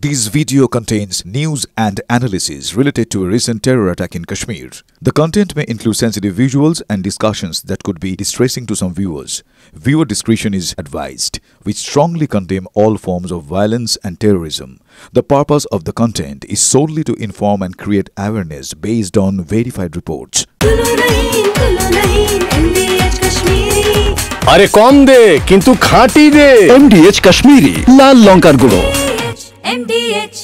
This video contains news and analysis related to a recent terror attack in Kashmir. The content may include sensitive visuals and discussions that could be distressing to some viewers. Viewer discretion is advised. We strongly condemn all forms of violence and terrorism. The purpose of the content is solely to inform and create awareness based on verified reports. अरे कम दे किंतु खाटी दे MDH Kashmiri लाल लंकार गुड़ो MDH।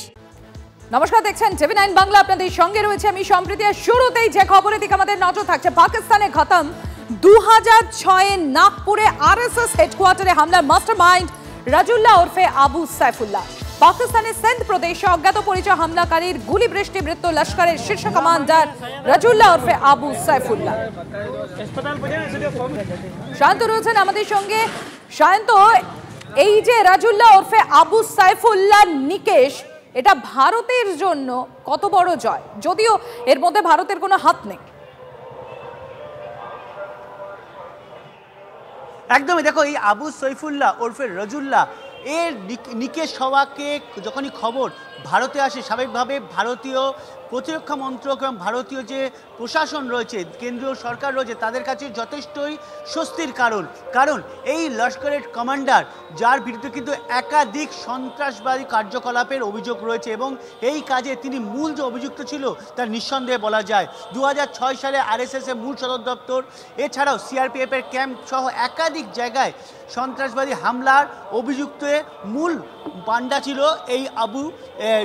নমস্কার, দেখছেন টিভি9 বাংলা। আপনাদের সঙ্গে রয়েছে আমি সম্প্রীতি। শুরুতেই যে খবরের দিকে আমাদের নজর থাকছে, পাকিস্তানে খতম 2006 নাগপুরে আরএসএস হেডকোয়ার্টারে হামলার মাস্টারমাইন্ড রাজুল্লাহ ওরফে আবু সাইফুল্লাহ। পাকিস্তানের সিন্ধ প্রদেশে অজ্ঞাত পরিচয় হামলাকারীর গুলি বৃষ্টি মৃত্যু লস্করের শীর্ষ কমান্ডার রাজুল্লাহ ওরফে আবু সাইফুল্লাহ। শান্ত রয়েছেন আমাদের সঙ্গে। শান্ত, এই যে রাজুল্লাহ ওরফে আবু সাইফুল্লাহ নিকেশ, এটা ভারতের জন্য কত বড় জয়, যদিও এর মধ্যে ভারতের কোনো হাত নেই? একদমই। দেখো, এই আবু সাইফুল্লাহ ওরফে রাজুল্লাহ এর নিকেশ হওয়াকে যখনই খবর ভারতে আসে, স্বাভাবিকভাবে ভারতীয় প্রতিরক্ষা মন্ত্রক এবং ভারতীয় যে প্রশাসন রয়েছে, কেন্দ্রীয় সরকার রয়েছে, তাদের কাছে যথেষ্টই স্বস্তির কারণ এই লস্করের কমান্ডার, যার বিরুদ্ধে কিন্তু একাধিক সন্ত্রাসবাদী কার্যকলাপের অভিযোগ রয়েছে এবং এই কাজে তিনি মূল যে অভিযুক্ত ছিল তার নিঃসন্দেহে বলা যায়। 2006 সালে আরএসএসের মূল সদর দপ্তর, এছাড়াও সিআরপিএফের ক্যাম্প সহ একাধিক জায়গায় সন্ত্রাসবাদী হামলার অভিযুক্ত মূল পান্ডা ছিল এই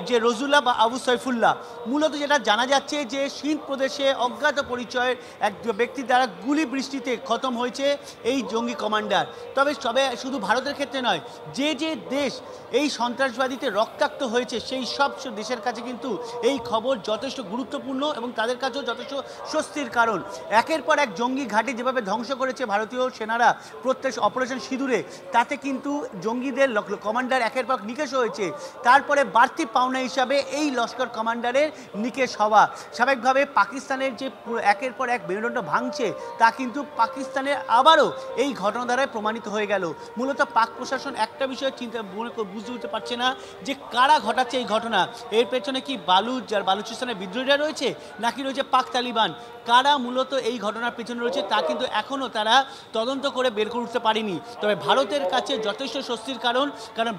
যে রাজুল্লাহ বা আবু সাইফুল্লাহ। মূলত যেটা জানা যাচ্ছে যে সিন্ধ প্রদেশে অজ্ঞাত পরিচয়ের এক ব্যক্তি দ্বারা গুলি বৃষ্টিতে খতম হয়েছে এই জঙ্গি কমান্ডার। তবে শুধু ভারতের ক্ষেত্রে নয়, যে দেশ এই সন্ত্রাসবাদীতে রক্তাক্ত হয়েছে সেই সব দেশের কাছে কিন্তু এই খবর যথেষ্ট গুরুত্বপূর্ণ এবং তাদের কাছেও যথেষ্ট স্বস্তির কারণ। একের পর এক জঙ্গি ঘাঁটি যেভাবে ধ্বংস করেছে ভারতীয় সেনারা প্রত্যেক অপারেশন সিঁদুরে, তাতে কিন্তু জঙ্গিদের কমান্ডার একের পর নিকেশ হয়েছে। তারপরে বাড়তি পাওনা হিসাবে এই লস্কর কমান্ডারের নিকেশ হওয়া, স্বাভাবিকভাবে পাকিস্তানের যে একের পর এক মেরুদণ্ড ভাঙছে তা কিন্তু পাকিস্তানের আবারও এই ঘটনা দ্বারাই প্রমাণিত হয়ে গেল। মূলত পাক প্রশাসন একটা বিষয়ে বুঝতে উঠতে পারছে না যে কারা ঘটাচ্ছে এই ঘটনা। এর পেছনে কি বালুচিস্তানের বিদ্রোহীরা রয়েছে, নাকি রয়েছে পাক তালিবান? কারা মূলত এই ঘটনার পেছনে রয়েছে তা কিন্তু এখনও তারা তদন্ত করে বের করে উঠতে পারেনি। তবে ভারতের কাছে যথেষ্ট স্বস্তির কারণ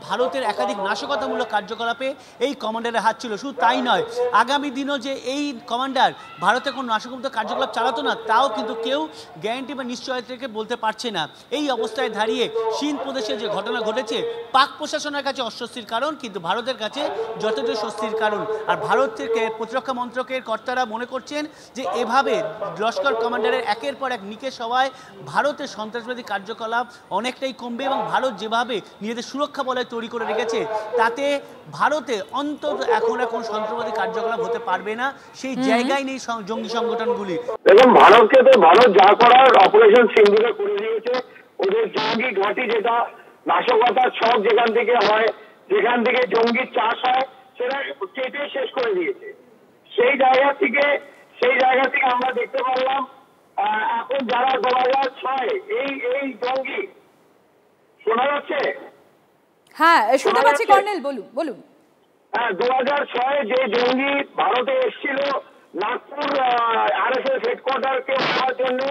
ভারতের একাধিক নাশকতামূলক কার্যকলাপে এই কমান্ডারের হাত ছিল। শুধু তাই নয়, আগামী দিনও যে এই কমান্ডার ভারতে কোনো নাশকতামূলক কার্যকলাপ চালাতো না, তাও কিন্তু কেউ গ্যারান্টি বা নিশ্চয়তা থেকে বলতে পারছে না। এই অবস্থায় দাঁড়িয়ে সিন্ধ প্রদেশে যে ঘটনা ঘটেছে পাক প্রশাসনের কাছে অস্বস্তির কারণ, কিন্তু ভারতের কাছে যথেষ্ট স্বস্তির কারণ। আর ভারত থেকে প্রতিরক্ষা মন্ত্রকের কর্তারা মনে করছেন যে এভাবে লস্কর কমান্ডারের একের পর এক নিকেশ হওয়ায় ভারতের সন্ত্রাসবাদী কার্যকলাপ অনেকটাই কমবে এবং ভারত যেভাবে নিজেদের সুরক্ষা বলয় তৈরি করে রেখেছে তাতে ভারতে অন্তত এখন সন্ত্রাসবাদী কার্যকলাপ হতে পারবে না, সেই জায়গায় নেই জঙ্গি সংগঠনগুলি। দেখুন, ভারতকে তো ভারত যা করার অপারেশন সিন্দুরে করে দিয়েছে। ওদের জঙ্গি ঘাঁটি, যেটা নাশকতার ছক যেখান থেকে হয়, যেখান থেকে জঙ্গির চাষ হয়, সেটা কেটে শেষ করে দিয়েছে। সেই জায়গা থেকে আমরা দেখতে পারলাম এখন যারা 2006 এই জঙ্গি, শোনা যাচ্ছে? হ্যাঁ, শুনতে পাচ্ছি কর্নেল, বলুন। হ্যাঁ, 2006 যে জঙ্গি ভারতে এসেছিল নাগপুর আরএসএস হেডকোয়ার্টারকে মারার জন্য,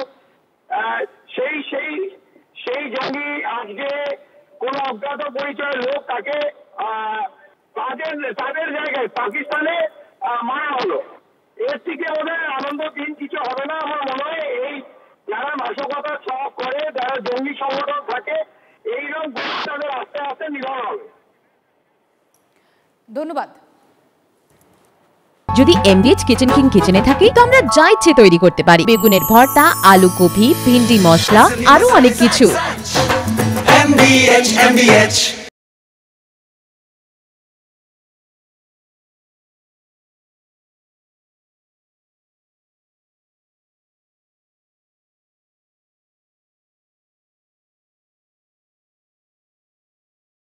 সেই জঙ্গি আজকে কোন অজ্ঞাত পরিচয়ের লোক তাকে তাদের জায়গায় পাকিস্তানে মারা হলো। এর থেকে ওদের আনন্দ দিন কিছু হবে না। আমার মনে হয় এই যারা নাশকতার ছক করে, যারা জঙ্গি সংগঠন থাকে, এইরকম তাদের আস্তে আস্তে নিধন হবে। ধন্যবাদ। যদি MDH কিচেন কিং কিচেনে থাকি তো আমরা যা ইচ্ছে তৈরি করতে পারি। বেগুনের ভর্তা, আলু কপি, ভিন্ডি মশলা, আরো অনেক কিছু। MDH